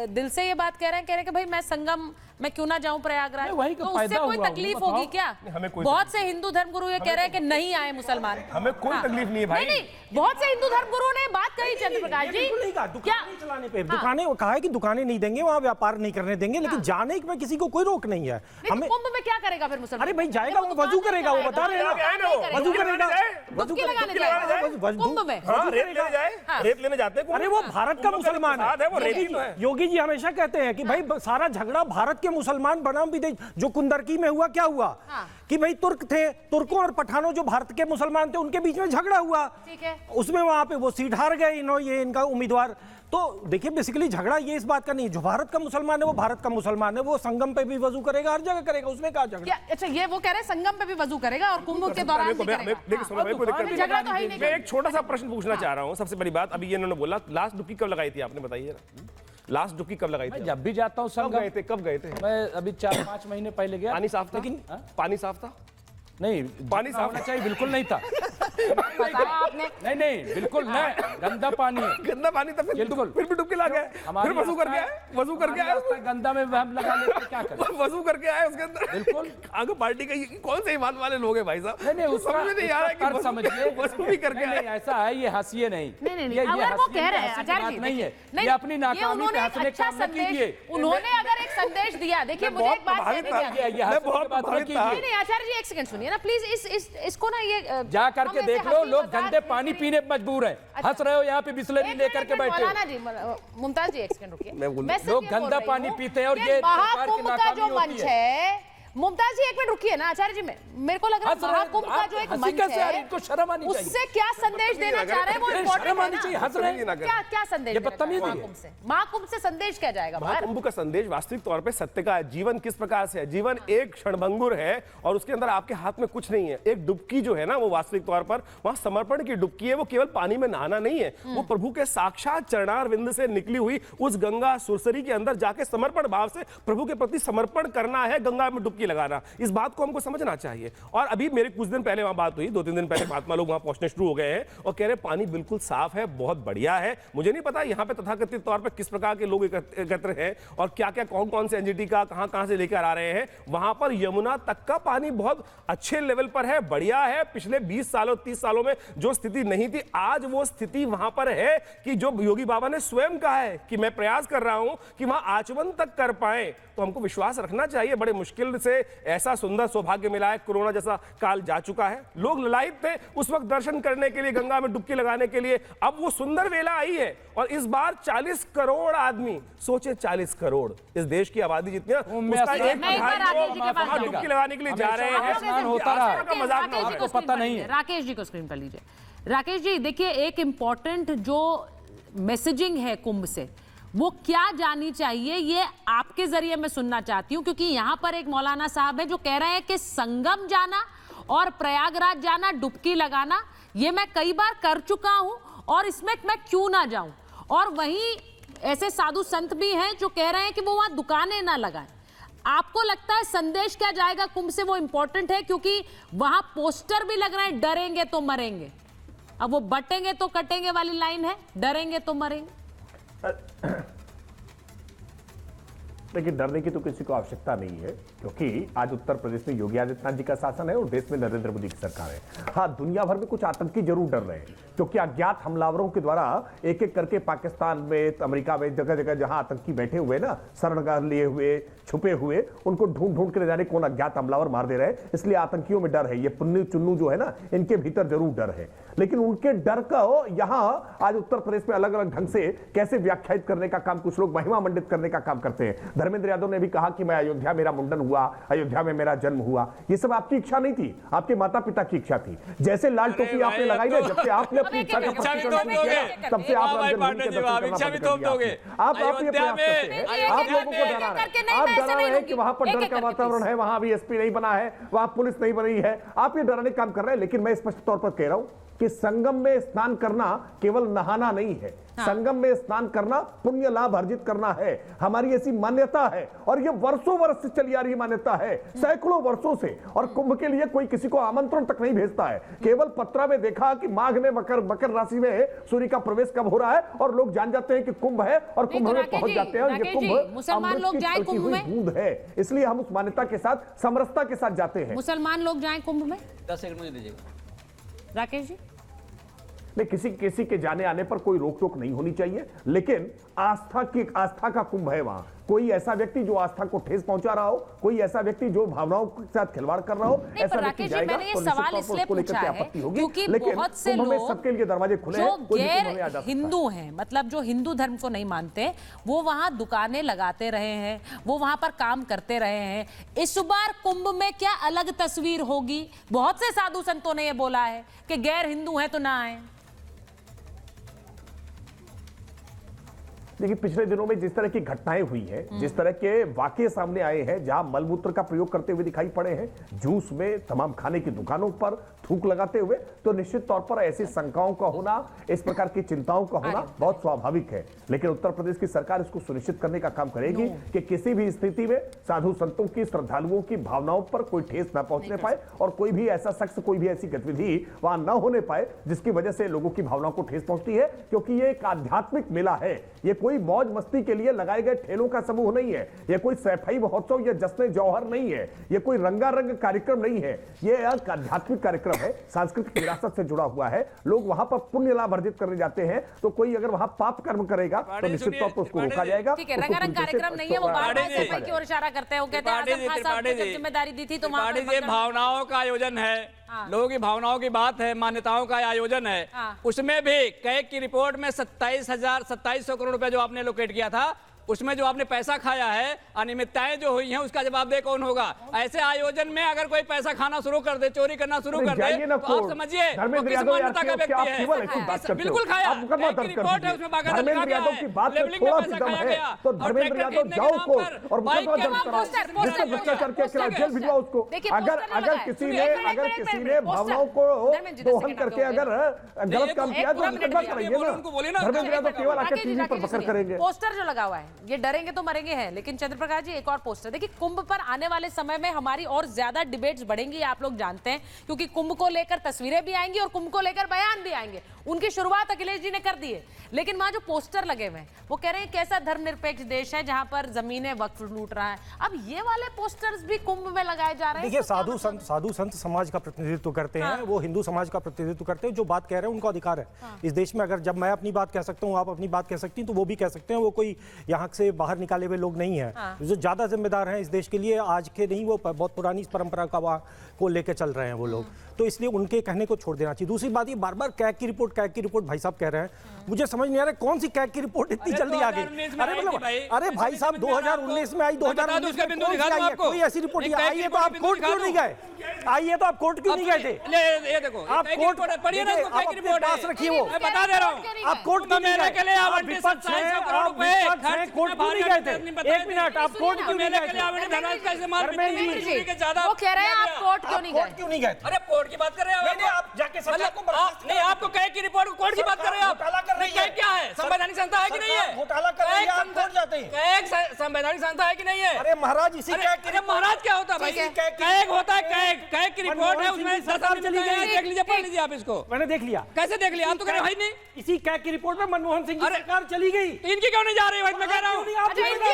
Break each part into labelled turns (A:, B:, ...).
A: दिल से ये बात कह रहे हैं कि भाई मैं संगम में क्यों ना जाऊं प्रयागराज, तो उससे कोई तकलीफ होगी क्या? बहुत से हिंदू धर्मगुरु ये कह रहे हैं कि नहीं आए मुसलमान।
B: हमें कोई तकलीफ नहीं है भाई।
A: नहीं, बहुत से हिंदू धर्मगुरुओं ने बात कही चंद्रप्रकाश जी।
C: क्या चलाने पे दुकानें कहा है कि दुकानें नहीं देंगे, वहाँ व्यापार नहीं करने देंगे, लेकिन जाने में किसी को कोई रोक नहीं है।
A: हमें कुंभ में क्या करेगा फिर मुसलमान?
C: अरे भाई जाएगा, वो वजू करेगा, वो बता रहे हैं वजू करेगा,
A: डुबकी लगाने जाएगा कुंभ में।
B: रेत लेने जाते हैं।
C: अरे वो भारत का मुसलमान है। योगी जी हमेशा कहते हैं कि भाई सारा झगड़ा भारत के मुसलमान बनाम विदेश, जो कुंदरकी में हुआ क्या हुआ कि भाई तुर्क थे, तुर्कों और पठानों जो भारत के मुसलमान थे उनके बीच में झगड़ा हुआ,
A: ठीक है,
C: उसमें वहां पे वो सीट हार गए ये इनका उम्मीदवार। तो देखिए बेसिकली झगड़ा ये इस बात का नहीं है, जो भारत का मुसलमान है वो भारत का मुसलमान है, वो संगम पे भी वजू करेगा, हर जगह करेगा, उसमें क्या झगड़ा?
A: अच्छा ये वो कह रहे हैं संगम पे भी वजू करेगा और कुंभ के दौरान भी करेगा।
B: मैं एक छोटा सा प्रश्न पूछना चाह रहा हूँ। सबसे बड़ी बात, अभी ये इन्होंने बोला लास्ट डुबकी कब लगाई थी आपने, बताइए ना, लास्ट डुबकी कब लगाई थी?
D: जब भी जाता हूँ संगम।
B: कब गए थे?
D: मैं अभी 4-5 महीने पहले गया।
B: पानी साफ था? लेकिन पानी साफ था?
D: नहीं,
B: पानी साफ
D: होना चाहिए, बिल्कुल नहीं था।
A: आपने
D: नहीं बिल्कुल नहीं, गंदा पानी है।
B: गंदा पानी था, फिर भी डुबकी लगा गए, फिर वजू करके आए, वजू करके आए।
D: गंदा में हम लगा लेते क्या करें?
B: वजू करके आए उसके अंदर।
D: बिल्कुल
B: आगे पार्टी का कौन से ईमान वाले लोग हैं भाई साहब?
D: नहीं उसका
B: नहीं आ रहा है कि
D: समझिए
B: वजू भी करके आए।
D: ऐसा है, ये हंसिए नहीं।
A: अगर वो कह रहे हैं आचार्य जी
D: नहीं है, ये अपनी नाकामी पे हंसने का काम न कीजिए।
A: उन्होंने अगर एक संदेश दिया, देखिए मुझे एक बात नहीं आचार्य जी, एक सेकंड सुनिए ना प्लीज, इसको ना ये
D: जा करके देख लो, लोग गंदे पानी पीने पे मजबूर हैं। हंस रहे हो यहाँ पे बिस्लरी लेकर के बैठे हो।
A: मुमताज जी एक सेकंड रुकिए,
D: लोग गंदा पानी पीते हैं और ये
A: महाकुंभ का जो मंच है, मुमताज जी एक मिनट रुकिए ना आचार्य जी, मेरे को लग रहा है महाकुंभ का जो एक मंच है,
D: इनको शर्म आनी चाहिए।
A: उससे क्या संदेश देना चाह रहे हैं वो इम्पोर्टेंट है ना। क्या संदेश महाकुंभ से संदेश क्या जाएगा?
B: महाकुंभ का संदेश वास्तविक तौर पे सत्य का है। जीवन किस प्रकार से है, जीवन एक क्षणभंगुर है और उसके अंदर आपके हाथ में कुछ नहीं है। एक डुबकी जो है ना, वो वास्तविक तौर पर वहां समर्पण की डुबकी है। वो केवल पानी में नहाना नहीं है, वो प्रभु के साक्षात चरणारविंद से निकली हुई उस गंगा सुरसरी के अंदर जाके समर्पण भाव से प्रभु के प्रति समर्पण करना है, गंगा में डुबकी लगाना। इस बात को हमको समझना चाहिए। और अभी मेरे कुछ दिन पहले वहां बात हुई, 2-3 दिन पहले महात्मा लोग वहां पहुंचने शुरू हो गए हैं और कह रहे पानी बिल्कुल साफ है, बहुत बढ़िया है। मुझे नहीं पता यहाँ पे तथाकथित तौर पे किस प्रकार के लोग एकत्र हैं और क्या क्या कौन से एनजीटी का कहां से लेकर आ रहे हैं। वहां पर यमुना तक का पानी बहुत अच्छे लेवल पर है, बढ़िया है। पिछले 20 सालों 30 सालों में जो स्थिति नहीं थी, आज वो स्थिति वहां पर है कि जो योगी बाबा ने स्वयं कहा है कि मैं प्रयास कर रहा हूं कि वहां आचमन तक कर पाए। तो हमको विश्वास रखना चाहिए। बड़े मुश्किल से ऐसा सुंदर सौभाग्य मिला है, कोरोना जैसा काल जा चुका है, लोग ललायित थे उस वक्त दर्शन करने के लिए, गंगा में डुबकी लगाने के लिए। अब वो सुंदर वेला आई है और इस बार 40 करोड़ आदमी, सोचे 40 करोड़, इस देश की आबादी जितनी, उसका एक डुबकी लगाने के लिए जा रहे हैं।
D: होता रहा,
A: राकेश
D: आपको पता नहीं है।
A: राकेश जी को स्क्रीन पर लीजिए। राकेश जी देखिए, एक इंपॉर्टेंट जो मैसेजिंग है कुंभ से, वो क्या जानी चाहिए, ये आपके जरिए मैं सुनना चाहती हूं, क्योंकि यहां पर एक मौलाना साहब है जो कह रहे हैं कि संगम जाना और प्रयागराज जाना, डुबकी लगाना, ये मैं कई बार कर चुका हूं और इसमें मैं क्यों ना जाऊं। और वहीं ऐसे साधु संत भी हैं जो कह रहे हैं कि वो वहां दुकानें ना लगाएं। आपको लगता है संदेश क्या जाएगा कुंभ से, वो इंपॉर्टेंट है? क्योंकि वहां पोस्टर भी लग रहे हैं, डरेंगे तो मरेंगे। अब वो बटेंगे तो कटेंगे वाली लाइन है, डरेंगे तो मरेंगे।
E: लेकिन डरने की तो किसी को आवश्यकता नहीं है, क्योंकि आज उत्तर प्रदेश में योगी आदित्यनाथ जी का शासन है और देश में नरेंद्र मोदी की सरकार है। हाँ, दुनिया भर में कुछ आतंकी जरूर डर रहे हैं, क्योंकि अज्ञात हमलावरों के द्वारा एक एक करके पाकिस्तान में, अमेरिका में, जगह जगह जहां आतंकी बैठे हुए ना, शरणगार लिए हुए, छुपे हुए, उनको ढूंढ ढूंढ कर जाने कौन अज्ञात हमलावर मार दे रहे हैं। इसलिए आतंकियों में डर है। ये पुन्नी चुन्नू जो है ना, इनके भीतर जरूर डर है। लेकिन उनके डर को यहाँ आज उत्तर प्रदेश में अलग अलग ढंग से कैसे व्याख्यायित करने का काम, कुछ लोग महिमा मंडित करने का काम करते हैं। धर्मेंद्र यादव ने भी कहा कि मैं अयोध्या, मेरा मुंडन हुआ, अयोध्या में मेरा जन्म हुआ। ये सब आपकी इच्छा नहीं थी, आपके माता पिता की इच्छा थी। जैसे लाल टोपी आपने लगाई ना, जब से आपने अपनी इच्छा का प्रकटीकरण किया, तब से आप लोगों को डरा रहे, आप डरा रहे हैं कि वहां पर डर का वातावरण है, वहां भी एसपी नहीं बना है, वहां पुलिस नहीं बनी है। आप ये डराने का काम कर रहे हैं। लेकिन मैं स्पष्ट तौर पर कह रहा हूं, कि संगम में स्नान करना केवल नहाना नहीं है, संगम में स्नान करना पुण्य लाभ अर्जित करना है। हमारी ऐसी मान्यता है और ये वर्षों वर्ष से चली आ रही मान्यता है, सैकड़ों वर्षों से। और कुंभ के लिए कोई किसी को आमंत्रण तक नहीं भेजता है, केवल पत्रा में देखा कि माघ में मकर राशि में सूर्य का प्रवेश कब हो रहा है और लोग जान जाते हैं कि कुंभ है और कुंभ में पहुंच जाते हैं। ये कुंभ
A: मुसलमान लोग जाए कुंभ में,
E: बूंद है, इसलिए हम उस मान्यता के साथ समरसता के साथ जाते हैं।
A: मुसलमान लोग जाए कुंभ में।
D: 10 सेकंड मुझे दीजिएगा।
A: राकेश जी,
E: नहीं, किसी के जाने आने पर कोई रोक टोक नहीं होनी चाहिए, लेकिन आस्था का कुंभ है। वहां कोई ऐसा व्यक्ति जो आस्था को ठेस पहुंचा रहा हो, कोई ऐसा व्यक्ति जो भावनाओं के साथ खिलवाड़ कर रहा हो, ऐसा व्यक्ति जाएगा तो
A: सवाल इसलिए पूछा है क्योंकि बहुत से लोग
E: सबके लिए दरवाजे खुले हैं,
A: जो गैर हिंदू हैं, मतलब जो हिंदू धर्म को नहीं मानते, वो वहां दुकानें लगाते रहे हैं, वो वहां पर काम करते रहे हैं। इस बार कुंभ में क्या अलग तस्वीर होगी? बहुत से साधु संतों ने यह बोला है कि गैर हिंदू हैं तो ना आए।
E: देखिए, पिछले दिनों में जिस तरह की घटनाएं हुई हैं, जिस तरह के वाकये सामने आए हैं, जहां मलमूत्र का प्रयोग करते हुए दिखाई पड़े हैं, जूस में, तमाम खाने की दुकानों पर थूक लगाते हुए, तो निश्चित तौर पर ऐसी शंकाओं का होना, इस प्रकार की चिंताओं का होना बहुत स्वाभाविक है। लेकिन उत्तर प्रदेश की सरकार इसको सुनिश्चित करने का काम करेगी कि किसी भी स्थिति में साधु संतों की, श्रद्धालुओं की भावनाओं पर कोई ठेस न पहुंचने पाए और कोई भी ऐसा शख्स, कोई भी ऐसी गतिविधि वहां न होने पाए जिसकी वजह से लोगों की भावनाओं को ठेस पहुंचती है। क्योंकि ये एक आध्यात्मिक मेला है, ये कोई मौज मस्ती के लिए लगाए गए ठेलों का समूह नहीं है, ये कोई सैफई महोत्सव या जश्न जौहर नहीं है, ये कोई रंगारंग कार्यक्रम नहीं है, ये एक आध्यात्मिक कार्यक्रम है, सांस्कृतिक विरासत से जुड़ा हुआ है। लोग वहां पर पुण्य लाभ अर्जित करने जाते हैं, तो कोई अगर वहां पाप कर्म करेगा तो निश्चित तौर पर उसको रोका जाएगा।
A: ठीक है, रंगारंग कार्यक्रम नहीं है, वो बार-बार सफाई की ओर इशारा करते हैं। वो कहते हैं आजम खान साहब को जब जिम्मेदारी दी थी तो वहां पर
F: भावनाओं का आयोजन है, लोगों की भावनाओं की बात है, मान्यताओं का आयोजन है। उसमें भी कैग की रिपोर्ट में 27,000 करोड़ रुपए जो आपने लोकेट किया था, उसमें जो आपने पैसा खाया है, अनियमितताएं जो हुई हैं, उसका जवाबदेह कौन होगा? ऐसे आयोजन में अगर कोई पैसा खाना शुरू कर दे, चोरी करना शुरू कर दे, तो आप समझिए किस मान्यता का व्यक्ति है। बिल्कुल खाया, रिपोर्ट है उसमें बाकायदा लिखा गया है, लेवलिंग में पैसा खाया गया।
E: तो धर्मेंद्र यादव जाओ कोर्ट और मुकदमा दर्ज कराओ, जिसको भ्रष्टाचार के जेल भिजवाओ उसको। अगर किसी ने भावनाओं को दोहन करके अगर गलत काम किया तो मुकदमा कराइए ना। धर्मेंद्र यादव केवल आकर टीवी पर बकर करेंगे।
A: पोस्टर जो लगा हुआ है, ये डरेंगे तो मरेंगे है। लेकिन चंद्रप्रकाश जी, एक और पोस्टर देखिए, कुंभ पर आने वाले समय में हमारी और ज्यादा डिबेट्स बढ़ेंगी, आप लोग जानते हैं, क्योंकि कुंभ को लेकर तस्वीरें भी आएंगी और कुंभ को लेकर बयान भी आएंगे। उनकी शुरुआत अखिलेश जी ने कर दी है, लेकिन वहां जो पोस्टर लगे हुए हैं वो कह रहे हैं कैसा धर्मनिरपेक्ष देश है जहां पर जमीनें वक्फ लूट रहा है। अब ये वाले पोस्टर्स भी कुंभ में लगाए जा रहे हैं।
C: देखिए, साधु संत समाज का प्रतिनिधित्व करते हैं, वो हिंदू समाज का प्रतिनिधित्व करते हैं, जो बात कह रहे हैं उनका अधिकार है इस देश में। अगर जब मैं अपनी बात कह सकता हूँ, आप अपनी बात कह सकती हैं, तो वो भी कह सकते हैं। वो कोई यहाँ से बाहर निकाले हुए लोग नहीं हैं। जो ज्यादा जिम्मेदार हैं इस देश के लिए, आज के नहीं, वो बहुत पुरानी परंपरा का को लेकर चल रहे हैं वो लोग, तो इसलिए उनके कहने को छोड़ देना चाहिए। दूसरी बात, ये बार बार कैग की रिपोर्ट भाई साहब कह रहे हैं, मुझे समझ नहीं आ रहा कौन सी कैग की रिपोर्ट इतनी जल्दी आ गई। अरे मतलब, अरे भाई साहब 2019 में आई, 2019 में कोई ऐसी रिपोर्ट आई है तो आप कोर्ट क्यों नहीं गए? आइए तो आप कोर्ट क्यों नहीं गए थे?
F: ये देखो,
C: आप कोर्ट
F: पढ़िए ना,
C: पास रखिए, वो
F: मैं बता दे रहा हूँ,
C: आप कोर्ट क्यों नहीं गए? कोर्ट क्यों नहीं गए थे? एक मिनट, आप कोर्ट क्यों नहीं गए थे?
A: वो कह रहे हैं आप कोर्ट क्यों नहीं गए?
F: अरे कोर्ट की बात कर रहे हैं आप, जाके नहीं, आपको कैग की रिपोर्ट कोर्ट की बात कर रहे हैं आप। कैग क्या है? संवैधानिक संस्था है कि नहीं है?
C: घोटाला कर रहे हैं आप, कोर्ट जाते हैं।
F: कैग संवैधानिक संस्था है कि नहीं है?
C: अरे महाराज, इसी
F: अरे महाराज क्या होता है भाई? कैग होता है, कैग की रिपोर्ट है, उसमें सरकार चली गई, देख लीजिए, पढ़ लीजिए आप इसको।
C: मैंने देख लिया।
F: कैसे देख लिया? आप तो कह रहे भाई नहीं,
C: इसी कैग की रिपोर्ट में मनमोहन सिंह की सरकार चली गई।
F: इनकी क्यों नहीं जा रही है? मैं कह रहा हूँ
A: इनकी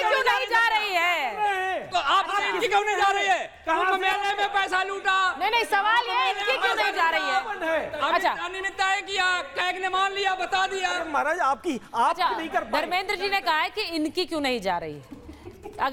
A: क्यों नहीं जा रही है?
F: तो आप इनकी क्यों नहीं जा रही है? कुंभ मेले में पैसा लूटा।
A: नहीं, सवाल ये है इनकी क्यों नहीं जा रही है? अच्छा,
F: अनियमितताएं किया, कैग ने मान लिया, बता दिया।
C: महाराज, आपकी आप नहीं कर पाए।
A: धर्मेंद्र जी ने कहा है कि इनकी क्यों नहीं जा रही है?